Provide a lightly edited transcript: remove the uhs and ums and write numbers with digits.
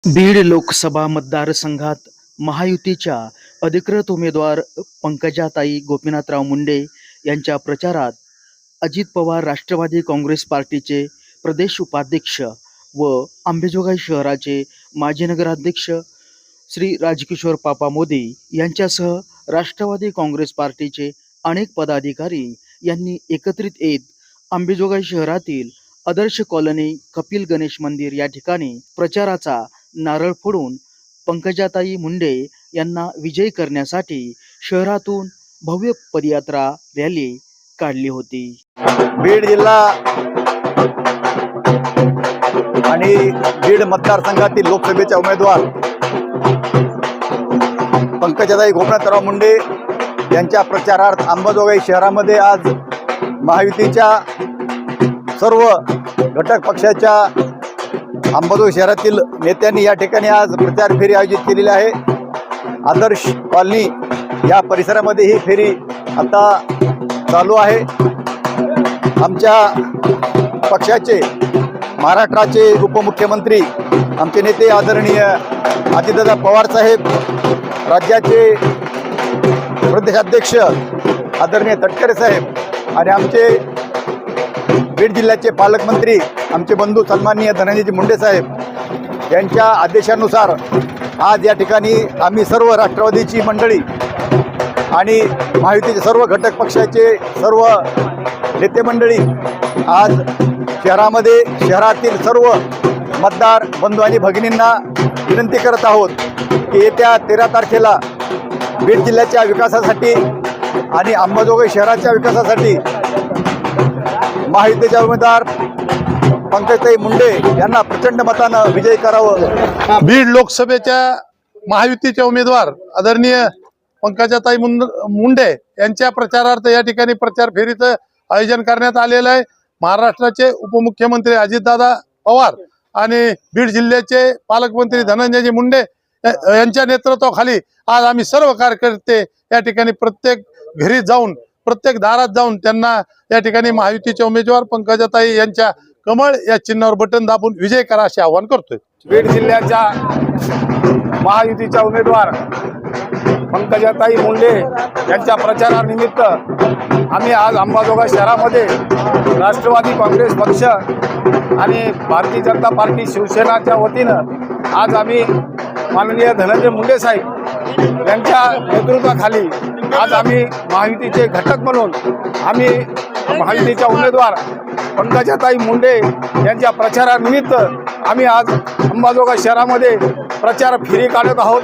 बीड लोकसभा मतदारसंघात महायुतीच्या अधिकृत उमेदवार पंकजाताई गोपीनाथराव मुंडे यांच्या प्रचारात अजित पवार राष्ट्रवादी काँग्रेस पार्टीचे प्रदेश उपाध्यक्ष व अंबेजोगाई शहराचे माजी नगराध्यक्ष श्री राजकिशोर पापा मोदी यांच्यासह राष्ट्रवादी काँग्रेस पार्टीचे अनेक पदाधिकारी यांनी एकत्रित येत अंबेजोगाई शहरातील आदर्श कॉलनी कपिल गणेश मंदिर या ठिकाणी प्रचाराचा नारळ फोडून पंकजाताई मुंडे यांना विजयी करण्यासाठी शहरातून भव्य पदयात्रा रॅली काढली होती। बीड जिल्हा आणि बीड मतदारसंघातील लोकसभेचे उमेदवार पंकजाताई गोपीनाथराव मुंडे यांच्या प्रचारार्थ अंबाजोगाई शहरामध्ये आज महायुतीच्या सर्व घटक पक्षाच्या अंबाजोगाई शहरातील नेत्यांनी या ठिकाणी आज प्रचार फेरी आयोजित केलेली आहे। आदर्श कॉलनी या परिसरामध्ये ही फेरी आता चालू आहे। आमच्या पक्षाचे महाराष्ट्राचे उपमुख्यमंत्री आमचे नेते आदरणीय अजितदादा पवार साहेब, राज्याचे प्रदेशाध्यक्ष आदरणीय तटकरे साहेब आणि आमचे बीड जिल्ह्याचे पालकमंत्री आमचे बंधू सन्माननीय धनंजयजी मुंडे साहेब यांच्या आदेशानुसार आज या ठिकाणी आम्ही सर्व राष्ट्रवादीची मंडळी आणि महायुतीचे सर्व घटक पक्षाचे सर्व नेते मंडळी आज शहरातील सर्व मतदार बंधू आणि भगिनींना विनंती करत आहोत की येत्या 13 तारखेला बीड जिल्ह्याच्या विकासासाठी आणि अंबाजोगाई शहराच्या विकासासाठी महायुतीचे उमेदवार पंकजाताई मुंडे यांना प्रचंड मतानं विजयी करावं। बीड लोकसभेच्या महायुतीचे उमेदवार आदरणीय पंकजाताई मुंडे यांच्या प्रचारार्थ या ठिकाणी प्रचार फेरीचं आयोजन करण्यात आलेलं आहे। महाराष्ट्राचे उपमुख्यमंत्री अजितदादा पवार आणि बीड जिल्ह्याचे पालकमंत्री धनंजयजी मुंडे यांच्या नेतृत्वाखाली आज आम्ही सर्व कार्यकर्ते या ठिकाणी प्रत्येक घरी जाऊन प्रत्येक दारात जाऊन त्यांना या ठिकाणी महायुतीचे उमेदवार पंकजाताई यांच्या कमळ या चिन्हावर बटन दाबून विजय करा असे आवाहन करतोय। बीड जिल्ह्याच्या महायुतीच्या उमेदवार पंकजाताई मुंडे यांच्या प्रचारानिमित्त आम्ही आज अंबाजोगाई शहरामध्ये राष्ट्रवादी काँग्रेस पक्ष आणि भारतीय जनता पार्टी शिवसेनाच्या वतीनं आज आम्ही माननीय धनंजय मुंडे साहेब यांच्या नेतृत्वाखाली आज आम्ही महायुतीचे घटक म्हणून आम्ही महायुतीच्या उमेदवार पंकजाताई मुंडे यांच्या प्रचारानिमित्त आम्ही आज अंबाजोगाई शहरामध्ये प्रचार फेरी काढत आहोत।